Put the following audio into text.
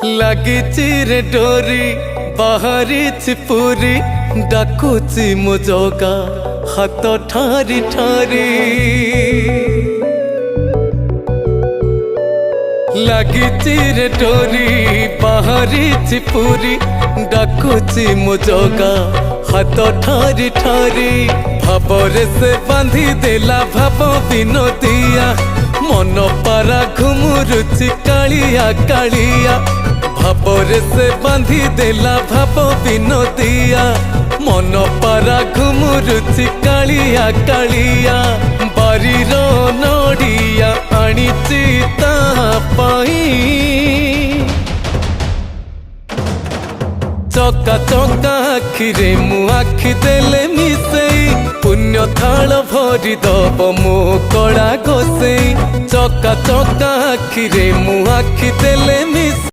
लागिची रे डोरी बाहरी पूरी डाकुची मो जगा हाथ ठारी ठारी लागिची रे डोरी बाहरी पूरी डाकुची मो जगा हाथ ठारी ठारी भावरे से बांधी देला भाव विनोदिया मन पारा घुमुरुची कालिया कालिया भावरे से बांधी देला भाव विनोदिया मन पारा घुमुरुची कालिया कालिया बारीर नड़िया आनीची ता पाई चका चका आखिरे मु आखि देले मिसेई पुण्य थाल भरी दब मो कड़ा गोसेई चका चका आखिरे मु आखि देले मिसेई।